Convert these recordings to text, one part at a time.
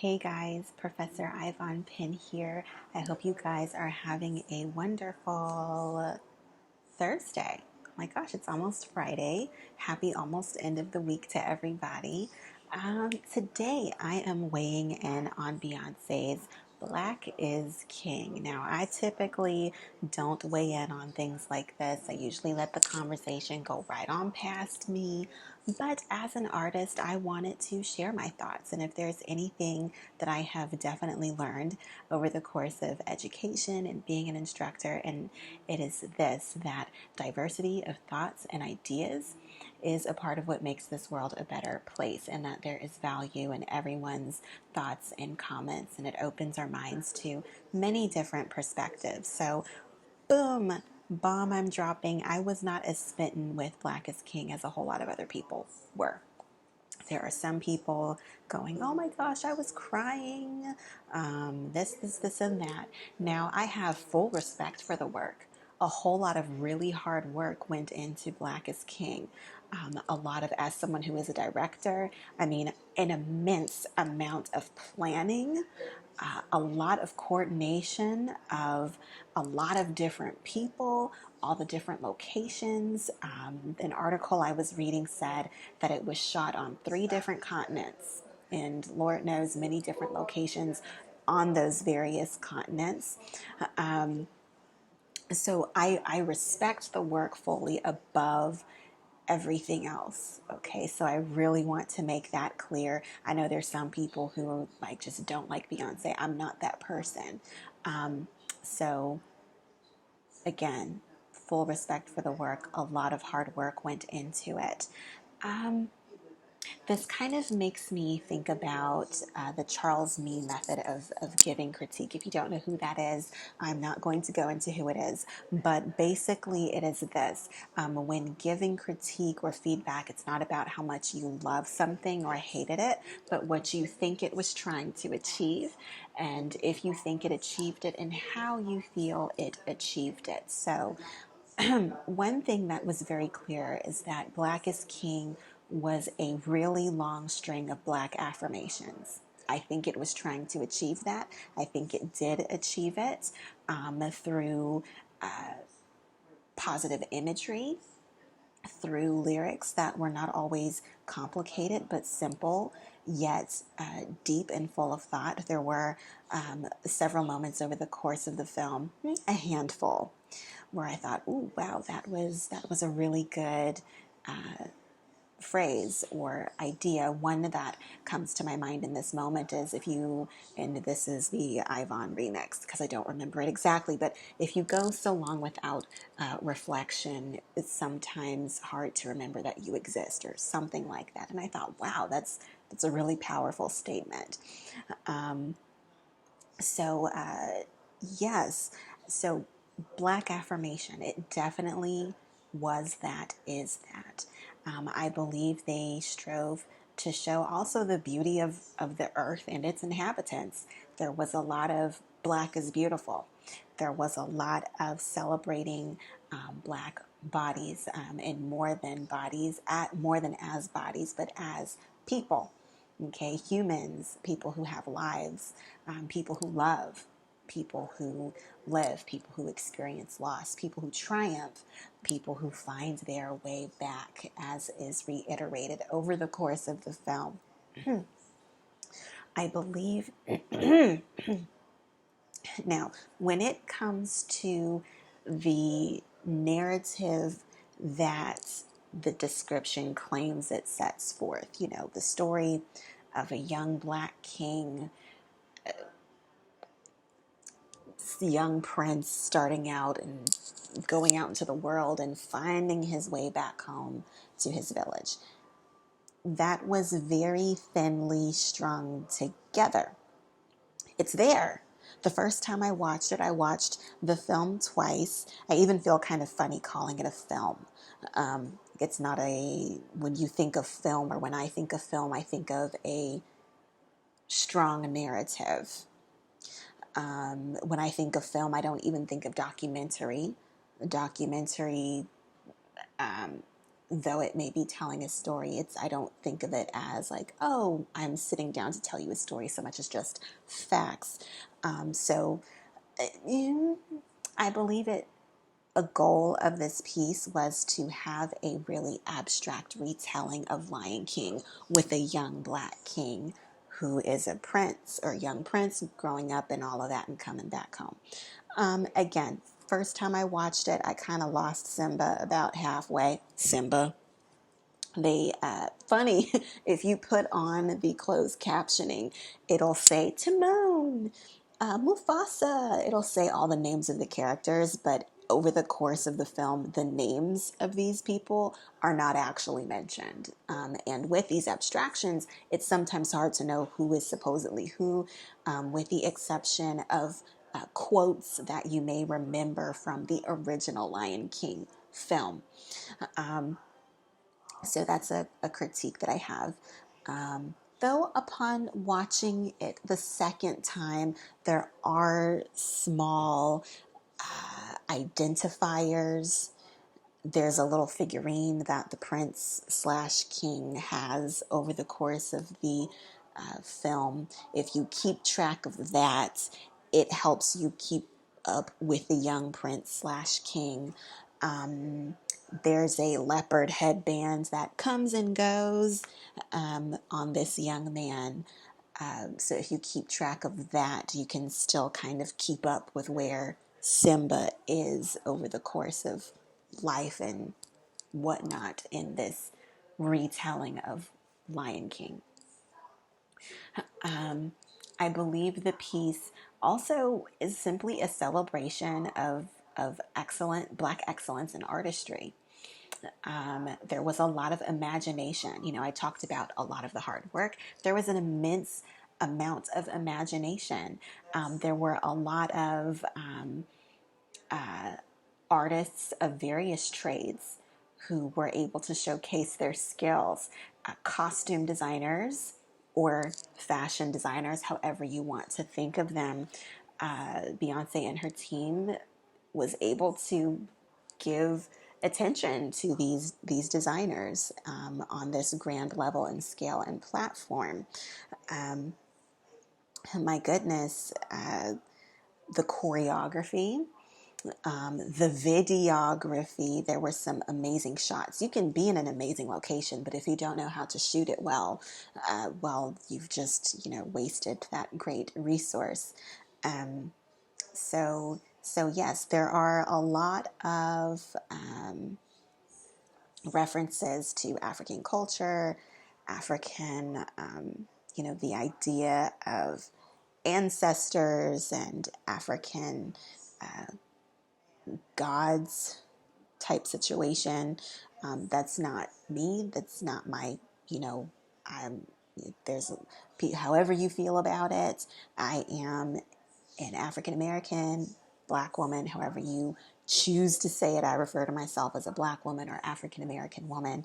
Hey guys, Professor Ayvaunn Penn here. I hope you guys are having a wonderful Thursday. Oh my gosh, it's almost Friday. Happy almost end of the week to everybody. Today I am weighing in on Beyonce's Black is King. Now, I typically don't weigh in on things like this. I usually let the conversation go right on past me. But as an artist, I wanted to share my thoughts. And if there's anything that I have definitely learned over the course of education and being an instructor, and it is this that diversity of thoughts and ideas is a part of what makes this world a better place, and that there is value in everyone's thoughts and comments, and it opens our minds to many different perspectives. So, boom, bomb I'm dropping. I was not as smitten with Black is King as a whole lot of other people were. There are some people going, oh my gosh, I was crying, this, and that. Now, I have full respect for the work. A whole lot of really hard work went into Black is King. A lot of, as someone who is a director, I mean, an immense amount of planning, a lot of coordination of a lot of different people, all the different locations. An article I was reading said that it was shot on 3 different continents, and Lord knows many different locations on those various continents. Um, so I respect the work fully above everything else. Okay, so I really want to make that clear. I know there's some people who like just don't like Beyonce. I'm not that person. So again, full respect for the work. A lot of hard work went into it. Um, this kind of makes me think about the Charles Mee method of giving critique. If you don't know who that is, I'm not going to go into who it is, but basically it is this. When giving critique or feedback, it's not about how much you love something or hated it, but what you think it was trying to achieve, and if you think it achieved it, and how you feel it achieved it. So one thing that was very clear is that Black is King was a really long string of Black affirmations. I think it was trying to achieve that. I think it did achieve it through positive imagery, through lyrics that were not always complicated but simple, yet deep and full of thought. There were several moments over the course of the film, a handful, where I thought, "Ooh, wow, that was a really good phrase or idea." One that comes to my mind in this moment is if you, and this is the Ayvaunn remix because I don't remember it exactly, but if you go so long without reflection, it's sometimes hard to remember that you exist, or something like that. And I thought, wow, that's a really powerful statement. Um, so yes, so Black affirmation, it definitely was that, is that. I believe they strove to show also the beauty of the earth and its inhabitants. There was a lot of Black is beautiful. There was a lot of celebrating Black bodies, and more than bodies, more than as bodies, but as people. Okay, humans, people who have lives, people who love, people who live, people who experience loss, people who triumph, people who find their way back, as is reiterated over the course of the film. I believe now, when it comes to the narrative that the description claims it sets forth, the story of a young Black king, young prince starting out and going out into the world and finding his way back home to his village. That was very thinly strung together. It's there. The first time I watched the film twice. I even feel kind of funny calling it a film. It's not when you think of film, or when I think of film, I think of a strong narrative. When I think of film, I don't even think of documentary. Documentary though it may be telling a story, I don't think of it as like, oh, I'm sitting down to tell you a story so much as just facts. So I believe a goal of this piece was to have a really abstract retelling of Lion King with a young black king who is a prince or young prince growing up and all of that and coming back home. Again, first time I watched it, I kind of lost Simba about halfway. Simba. Funny, if you put on the closed captioning, it'll say Timon, Mufasa. It'll say all the names of the characters, but over the course of the film, the names of these people are not actually mentioned. And with these abstractions, it's sometimes hard to know who is supposedly who, with the exception of quotes that you may remember from the original Lion King film. So that's a critique that I have. Though upon watching it the second time, there are small identifiers. There's a little figurine that the prince slash king has over the course of the film. If you keep track of that, it helps you keep up with the young prince slash king. There's a leopard headband that comes and goes on this young man. So if you keep track of that, you can still kind of keep up with where Simba is over the course of life and whatnot in this retelling of Lion King. I believe the piece also is simply a celebration of excellent Black excellence in artistry. There was a lot of imagination. You know, I talked about a lot of the hard work. There was an immense amount of imagination. There were a lot of artists of various trades who were able to showcase their skills. Costume designers or fashion designers, however you want to think of them. Beyonce and her team was able to give attention to these designers on this grand level and scale and platform. My goodness, the choreography, the videography, there were some amazing shots. You can be in an amazing location, but if you don't know how to shoot it well, you've just, wasted that great resource. So yes, there are a lot of references to African culture, African, the idea of ancestors and African gods type situation. That's not me. That's not my, I'm, there's, however you feel about it, I am an African American, Black woman, however you choose to say it. I refer to myself as a Black woman or African American woman.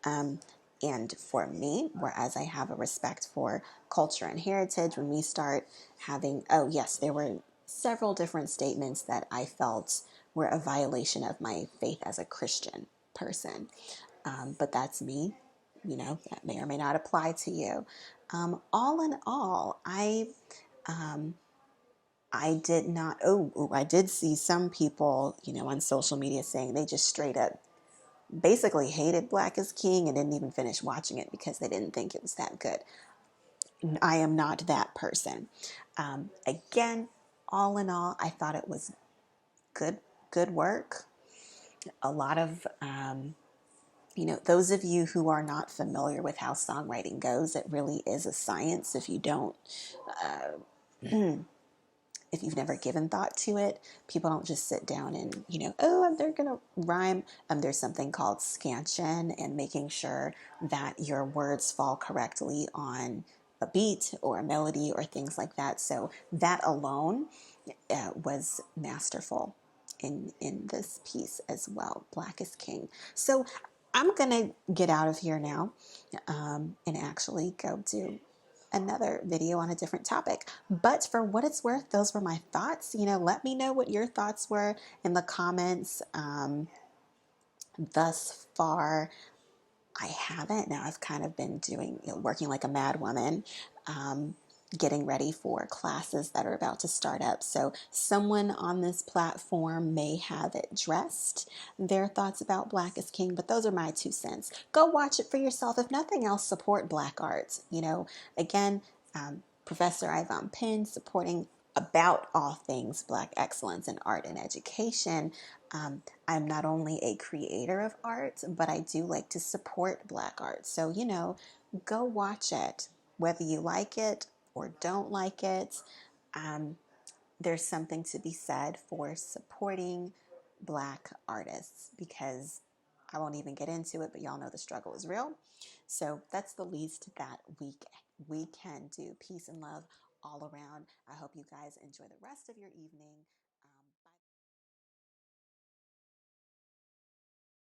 And for me, whereas I have a respect for culture and heritage, when we start having, oh yes, there were several different statements that I felt were a violation of my faith as a Christian person. But that's me, that may or may not apply to you. All in all, I did not, I did see some people, on social media saying they just straight up basically hated Black is King and didn't even finish watching it because they didn't think it was that good. I am not that person. Again, all in all, I thought it was good work. A lot of, those of you who are not familiar with how songwriting goes, it really is a science. If you don't, if you've never given thought to it, people don't just sit down and, they're going to rhyme. There's something called scansion and making sure that your words fall correctly on a beat or a melody or things like that. So that alone was masterful in this piece as well. Black is King. So I'm going to get out of here now and actually go do another video on a different topic. But for what it's worth, those were my thoughts. Let me know what your thoughts were in the comments. Thus far, I haven't. Now I've kind of been doing, working like a mad woman, getting ready for classes that are about to start up. So someone on this platform may have addressed their thoughts about Black is King, but those are my 2 cents. Go watch it for yourself. If nothing else, support Black arts. Again, Professor Ayvaunn Penn supporting about all things Black excellence in art and education. I'm not only a creator of art, but I do like to support Black art. So, go watch it, whether you like it or don't like it. Um, there's something to be said for supporting Black artists because I won't even get into it, but y'all know the struggle is real. So that's the least that we can do. Peace and love all around. I hope you guys enjoy the rest of your evening.